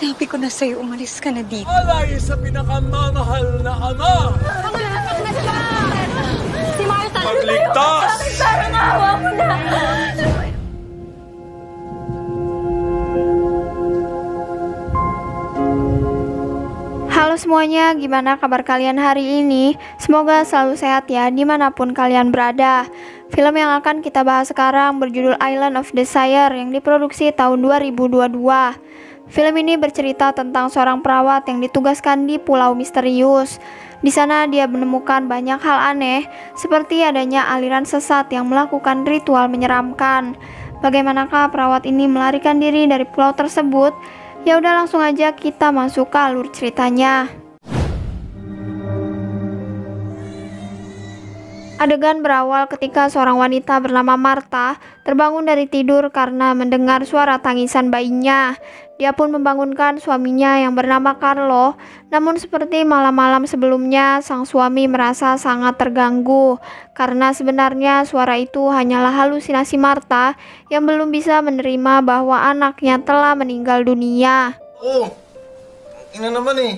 Sinabi ko na sa'yo, umalis ka na dito. Alay sa pinakamamahal na ama! Si Martha! Magligtas! Parang awa mo na! Halo semuanya, gimana kabar kalian hari ini? Semoga selalu sehat ya, dimanapun kalian berada. Film yang akan kita bahas sekarang berjudul Island of Desire yang diproduksi tahun 2022. Film ini bercerita tentang seorang perawat yang ditugaskan di Pulau Misterius. Di sana dia menemukan banyak hal aneh, seperti adanya aliran sesat yang melakukan ritual menyeramkan. Bagaimanakah perawat ini melarikan diri dari pulau tersebut? Ya udah, langsung aja kita masuk ke alur ceritanya. Adegan berawal ketika seorang wanita bernama Martha terbangun dari tidur karena mendengar suara tangisan bayinya. Dia pun membangunkan suaminya yang bernama Carlo. Namun seperti malam-malam sebelumnya, sang suami merasa sangat terganggu karena sebenarnya suara itu hanyalah halusinasi Martha yang belum bisa menerima bahwa anaknya telah meninggal dunia. Oh, ini naman nih.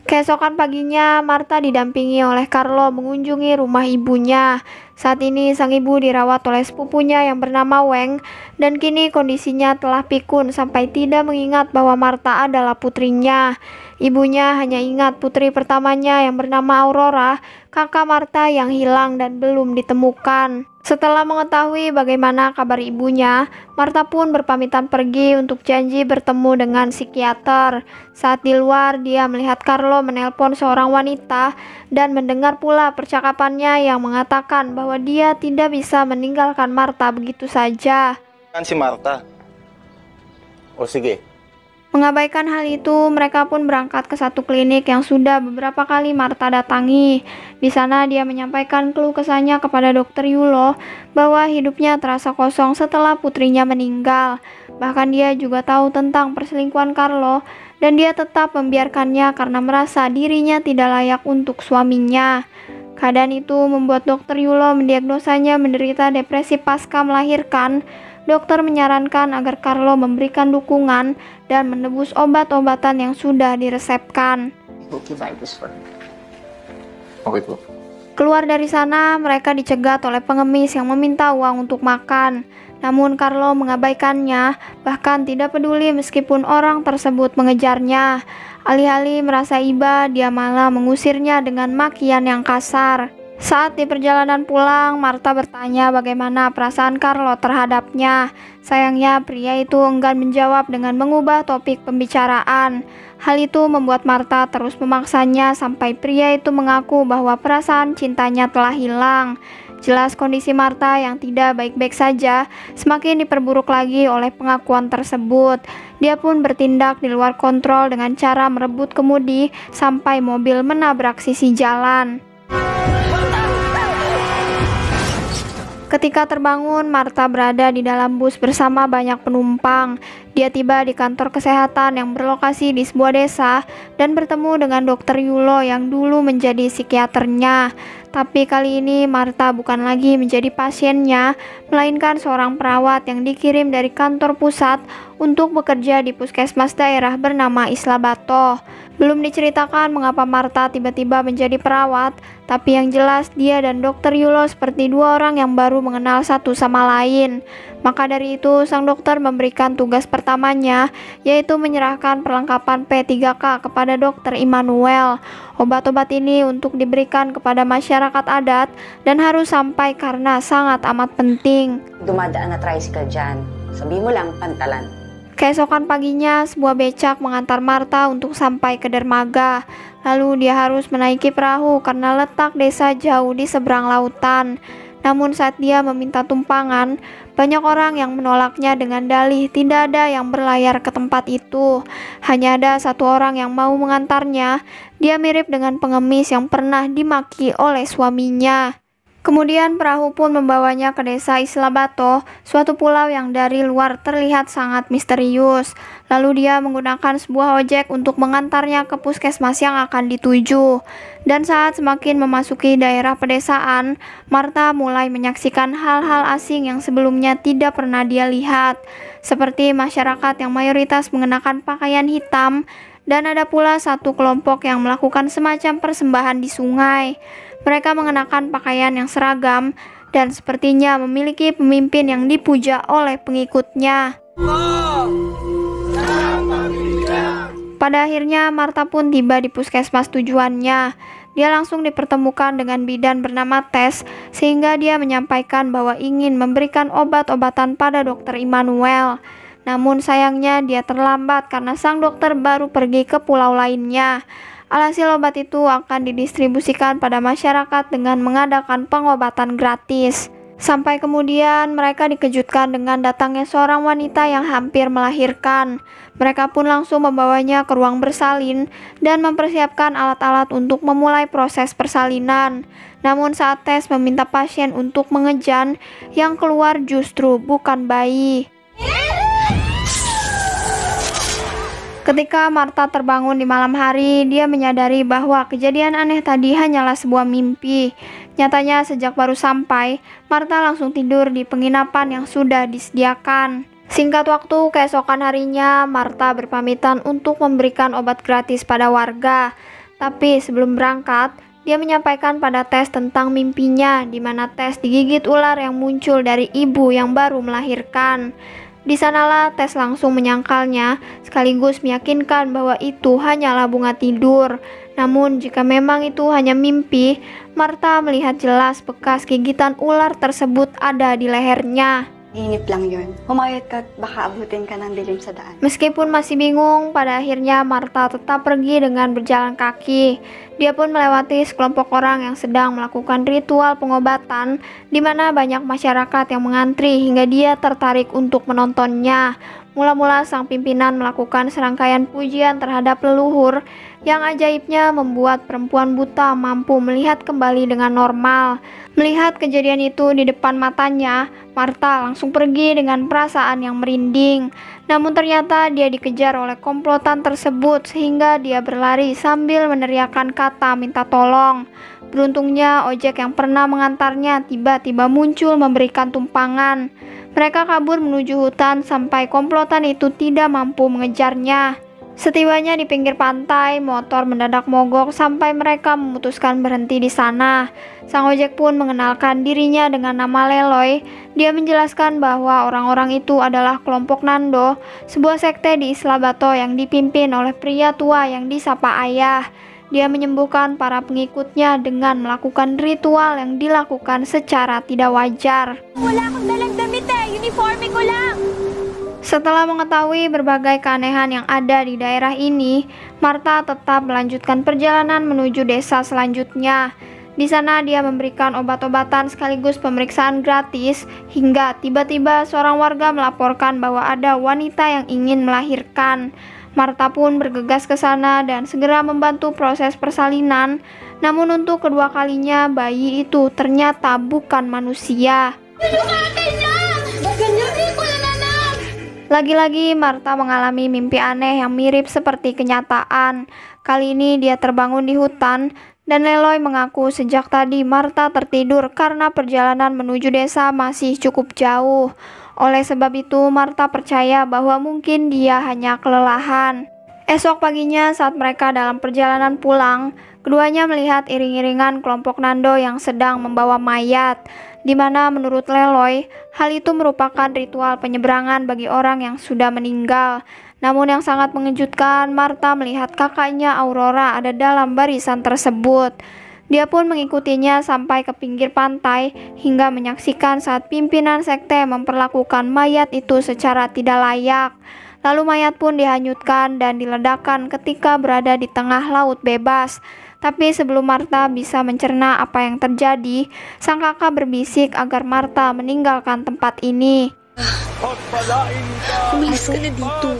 Keesokan paginya, Martha didampingi oleh Carlo mengunjungi rumah ibunya. Saat ini sang ibu dirawat oleh sepupunya yang bernama Weng, dan kini kondisinya telah pikun sampai tidak mengingat bahwa Martha adalah putrinya. Ibunya hanya ingat putri pertamanya yang bernama Aurora, kakak Martha yang hilang dan belum ditemukan. Setelah mengetahui bagaimana kabar ibunya, Martha pun berpamitan pergi untuk janji bertemu dengan psikiater. Saat di luar, dia melihat Carlo menelpon seorang wanita dan mendengar pula percakapannya yang mengatakan bahwa dia tidak bisa meninggalkan Martha begitu saja. Kan si Martha. Oh sige. Mengabaikan hal itu, mereka pun berangkat ke satu klinik yang sudah beberapa kali Martha datangi. Di sana dia menyampaikan keluh kesahnya kepada dokter Yulo bahwa hidupnya terasa kosong setelah putrinya meninggal. Bahkan dia juga tahu tentang perselingkuhan Carlo dan dia tetap membiarkannya karena merasa dirinya tidak layak untuk suaminya. Keadaan itu membuat dokter Yulo mendiagnosanya menderita depresi pasca melahirkan. Dokter menyarankan agar Carlo memberikan dukungan dan menebus obat-obatan yang sudah diresepkan. Oke bu. Keluar dari sana, mereka dicegat oleh pengemis yang meminta uang untuk makan. Namun Carlo mengabaikannya, bahkan tidak peduli meskipun orang tersebut mengejarnya. Alih-alih merasa iba, dia malah mengusirnya dengan makian yang kasar. Saat di perjalanan pulang, Martha bertanya bagaimana perasaan Carlo terhadapnya. Sayangnya pria itu enggan menjawab dengan mengubah topik pembicaraan. Hal itu membuat Martha terus memaksanya sampai pria itu mengaku bahwa perasaan cintanya telah hilang. Jelas kondisi Martha yang tidak baik-baik saja semakin diperburuk lagi oleh pengakuan tersebut. Dia pun bertindak di luar kontrol dengan cara merebut kemudi sampai mobil menabrak sisi jalan. Ketika terbangun, Martha berada di dalam bus bersama banyak penumpang. Dia tiba di kantor kesehatan yang berlokasi di sebuah desa dan bertemu dengan dokter Yulo yang dulu menjadi psikiaternya. Tapi kali ini Martha bukan lagi menjadi pasiennya, melainkan seorang perawat yang dikirim dari kantor pusat untuk bekerja di puskesmas daerah bernama Isla Bato. Belum diceritakan mengapa Martha tiba-tiba menjadi perawat, tapi yang jelas dia dan dokter Yulo seperti dua orang yang baru mengenal satu sama lain. Maka dari itu, sang dokter memberikan tugas pertamanya, yaitu menyerahkan perlengkapan P3K kepada dokter Immanuel. Obat-obat ini untuk diberikan kepada masyarakat adat dan harus sampai karena sangat amat penting. Dumadaan na tricycle dyan. Sabi mo lang, pantalan. Keesokan paginya, sebuah becak mengantar Martha untuk sampai ke dermaga. Lalu dia harus menaiki perahu karena letak desa jauh di seberang lautan. Namun saat dia meminta tumpangan, banyak orang yang menolaknya dengan dalih tidak ada yang berlayar ke tempat itu. Hanya ada satu orang yang mau mengantarnya. Dia mirip dengan pengemis yang pernah dimaki oleh suaminya. Kemudian perahu pun membawanya ke desa Islabato, suatu pulau yang dari luar terlihat sangat misterius. Lalu dia menggunakan sebuah ojek untuk mengantarnya ke puskesmas yang akan dituju. Dan saat semakin memasuki daerah pedesaan, Martha mulai menyaksikan hal-hal asing yang sebelumnya tidak pernah dia lihat, seperti masyarakat yang mayoritas mengenakan pakaian hitam, dan ada pula satu kelompok yang melakukan semacam persembahan di sungai. Mereka mengenakan pakaian yang seragam dan sepertinya memiliki pemimpin yang dipuja oleh pengikutnya. Pada akhirnya Martha pun tiba di puskesmas tujuannya. Dia langsung dipertemukan dengan bidan bernama Tess, sehingga dia menyampaikan bahwa ingin memberikan obat-obatan pada dokter Immanuel. Namun sayangnya dia terlambat karena sang dokter baru pergi ke pulau lainnya. Alhasil obat itu akan didistribusikan pada masyarakat dengan mengadakan pengobatan gratis. Sampai kemudian mereka dikejutkan dengan datangnya seorang wanita yang hampir melahirkan. Mereka pun langsung membawanya ke ruang bersalin dan mempersiapkan alat-alat untuk memulai proses persalinan. Namun saat Tess meminta pasien untuk mengejan, yang keluar justru bukan bayi. Ketika Martha terbangun di malam hari, dia menyadari bahwa kejadian aneh tadi hanyalah sebuah mimpi. Nyatanya sejak baru sampai, Martha langsung tidur di penginapan yang sudah disediakan. Singkat waktu, keesokan harinya, Martha berpamitan untuk memberikan obat gratis pada warga. Tapi sebelum berangkat, dia menyampaikan pada Tess tentang mimpinya, di mana Tess digigit ular yang muncul dari ibu yang baru melahirkan. Di sanalah Tess langsung menyangkalnya, sekaligus meyakinkan bahwa itu hanyalah bunga tidur. Namun jika memang itu hanya mimpi, Martha melihat jelas bekas gigitan ular tersebut ada di lehernya. Inip lang yun. Humayat ka at baka abutin ka ng dilim sa daan. Meskipun masih bingung, pada akhirnya Martha tetap pergi dengan berjalan kaki. Dia pun melewati sekelompok orang yang sedang melakukan ritual pengobatan, di mana banyak masyarakat yang mengantri hingga dia tertarik untuk menontonnya. Mula-mula sang pimpinan melakukan serangkaian pujian terhadap leluhur, yang ajaibnya membuat perempuan buta mampu melihat kembali dengan normal. Melihat kejadian itu di depan matanya, Martha langsung pergi dengan perasaan yang merinding. Namun ternyata dia dikejar oleh komplotan tersebut sehingga dia berlari sambil meneriakkan kata minta tolong. Beruntungnya ojek yang pernah mengantarnya tiba-tiba muncul memberikan tumpangan. Mereka kabur menuju hutan sampai komplotan itu tidak mampu mengejarnya. Setibanya di pinggir pantai, motor mendadak mogok sampai mereka memutuskan berhenti di sana. Sang ojek pun mengenalkan dirinya dengan nama Leloy. Dia menjelaskan bahwa orang-orang itu adalah kelompok Nando, sebuah sekte di Islabato yang dipimpin oleh pria tua yang disapa Ayah. Dia menyembuhkan para pengikutnya dengan melakukan ritual yang dilakukan secara tidak wajar. Wala akong dalang damit uniforme ko lang. Setelah mengetahui berbagai keanehan yang ada di daerah ini, Martha tetap melanjutkan perjalanan menuju desa selanjutnya. Di sana dia memberikan obat-obatan sekaligus pemeriksaan gratis, hingga tiba-tiba seorang warga melaporkan bahwa ada wanita yang ingin melahirkan. Martha pun bergegas ke sana dan segera membantu proses persalinan. Namun untuk kedua kalinya, bayi itu ternyata bukan manusia. Lagi-lagi Martha mengalami mimpi aneh yang mirip seperti kenyataan. Kali ini dia terbangun di hutan dan Leloy mengaku sejak tadi Martha tertidur karena perjalanan menuju desa masih cukup jauh. Oleh sebab itu Martha percaya bahwa mungkin dia hanya kelelahan. Esok paginya saat mereka dalam perjalanan pulang, keduanya melihat iring-iringan kelompok Nando yang sedang membawa mayat, di mana menurut Leloy, hal itu merupakan ritual penyeberangan bagi orang yang sudah meninggal. Namun yang sangat mengejutkan, Martha melihat kakaknya Aurora ada dalam barisan tersebut. Dia pun mengikutinya sampai ke pinggir pantai hingga menyaksikan saat pimpinan sekte memperlakukan mayat itu secara tidak layak. Lalu mayat pun dihanyutkan dan diledakkan ketika berada di tengah laut bebas. Tapi sebelum Martha bisa mencerna apa yang terjadi, sang kakak berbisik agar Martha meninggalkan tempat ini. Umalis ka na dito.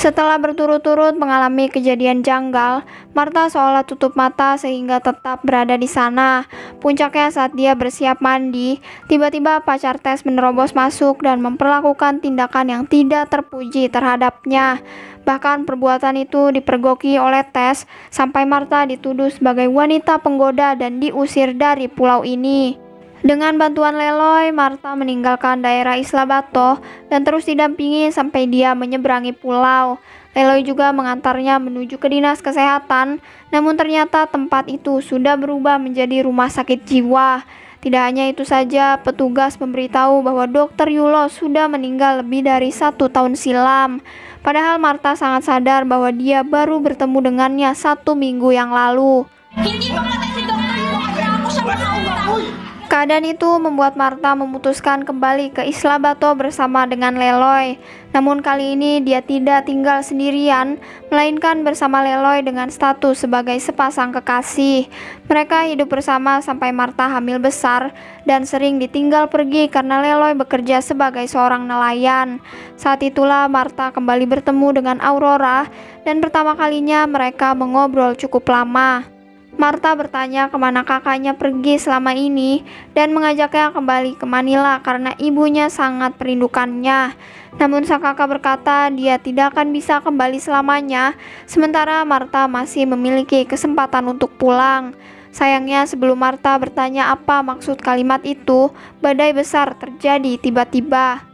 Setelah berturut-turut mengalami kejadian janggal, Martha seolah tutup mata sehingga tetap berada di sana. Puncaknya saat dia bersiap mandi, tiba-tiba pacar Tess menerobos masuk dan memperlakukan tindakan yang tidak terpuji terhadapnya. Bahkan perbuatan itu dipergoki oleh Tess sampai Martha dituduh sebagai wanita penggoda dan diusir dari pulau ini. Dengan bantuan Leloy, Martha meninggalkan daerah Isla Bato dan terus didampingi sampai dia menyeberangi pulau. Leloy juga mengantarnya menuju ke dinas kesehatan, namun ternyata tempat itu sudah berubah menjadi rumah sakit jiwa. Tidak hanya itu saja, petugas memberitahu bahwa Dr. Yulo sudah meninggal lebih dari 1 tahun silam. Padahal Martha sangat sadar bahwa dia baru bertemu dengannya 1 minggu yang lalu. Hindi pa patay si Dr. Yulo kasi ako siya makausap. Keadaan itu membuat Martha memutuskan kembali ke Isla Bato bersama dengan Leloy. Namun kali ini dia tidak tinggal sendirian, melainkan bersama Leloy dengan status sebagai sepasang kekasih. Mereka hidup bersama sampai Martha hamil besar dan sering ditinggal pergi karena Leloy bekerja sebagai seorang nelayan. Saat itulah Martha kembali bertemu dengan Aurora dan pertama kalinya mereka mengobrol cukup lama. Martha bertanya kemana kakaknya pergi selama ini dan mengajaknya kembali ke Manila karena ibunya sangat merindukannya. Namun sang kakak berkata dia tidak akan bisa kembali selamanya, sementara Martha masih memiliki kesempatan untuk pulang. Sayangnya sebelum Martha bertanya apa maksud kalimat itu, badai besar terjadi tiba-tiba.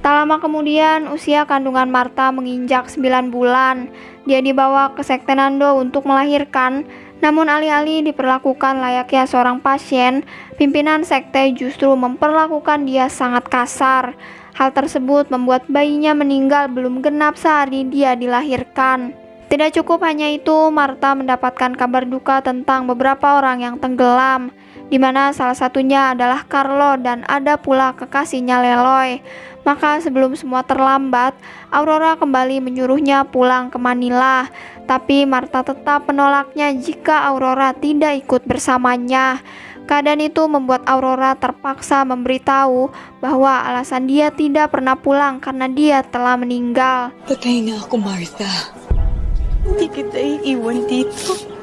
Tak lama kemudian, usia kandungan Martha menginjak 9 bulan. Dia dibawa ke Sekte Nando untuk melahirkan, namun alih-alih diperlakukan layaknya seorang pasien, pimpinan sekte justru memperlakukan dia sangat kasar. Hal tersebut membuat bayinya meninggal belum genap sehari dia dilahirkan. Tidak cukup hanya itu, Martha mendapatkan kabar duka tentang beberapa orang yang tenggelam, di mana salah satunya adalah Carlo dan ada pula kekasihnya Leloy. Maka sebelum semua terlambat, Aurora kembali menyuruhnya pulang ke Manila. Tapi Martha tetap menolaknya jika Aurora tidak ikut bersamanya. Keadaan itu membuat Aurora terpaksa memberitahu bahwa alasan dia tidak pernah pulang karena dia telah meninggal. Patay na ako, Martha. Hindi kita iiwan dito.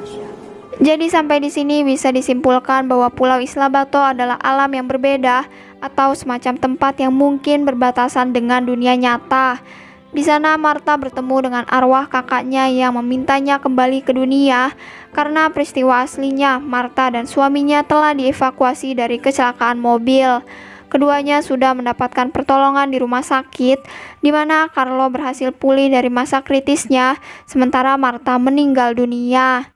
Jadi sampai di sini bisa disimpulkan bahwa Pulau Isla Bato adalah alam yang berbeda atau semacam tempat yang mungkin berbatasan dengan dunia nyata. Di sana Martha bertemu dengan arwah kakaknya yang memintanya kembali ke dunia karena peristiwa aslinya Martha dan suaminya telah dievakuasi dari kecelakaan mobil. Keduanya sudah mendapatkan pertolongan di rumah sakit, di mana Carlo berhasil pulih dari masa kritisnya, sementara Martha meninggal dunia.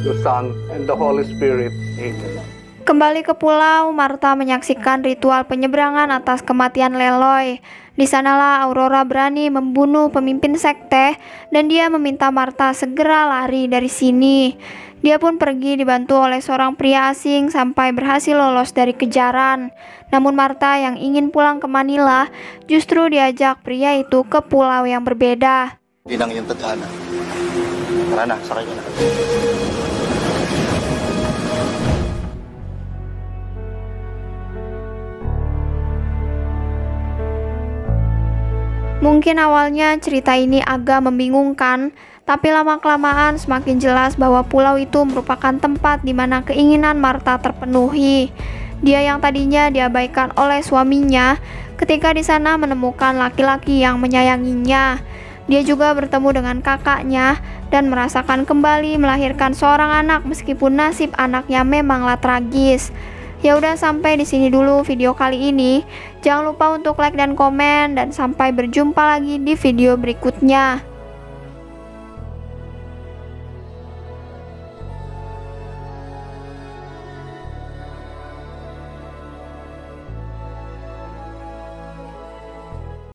The Son, and the Holy Spirit. Amen. Kembali ke pulau, Martha menyaksikan ritual penyeberangan atas kematian Leloy. Di sanalah Aurora berani membunuh pemimpin sekte dan dia meminta Martha segera lari dari sini. Dia pun pergi dibantu oleh seorang pria asing sampai berhasil lolos dari kejaran. Namun Martha yang ingin pulang ke Manila justru diajak pria itu ke pulau yang berbeda. Pinang yung tadhana. Tara na, sakay ka na. Mungkin awalnya cerita ini agak membingungkan, tapi lama-kelamaan semakin jelas bahwa pulau itu merupakan tempat di mana keinginan Martha terpenuhi. Dia yang tadinya diabaikan oleh suaminya, ketika di sana menemukan laki-laki yang menyayanginya. Dia juga bertemu dengan kakaknya dan merasakan kembali melahirkan seorang anak meskipun nasib anaknya memanglah tragis. Ya udah, sampai di sini dulu video kali ini. Jangan lupa untuk like dan komen dan sampai berjumpa lagi di video berikutnya.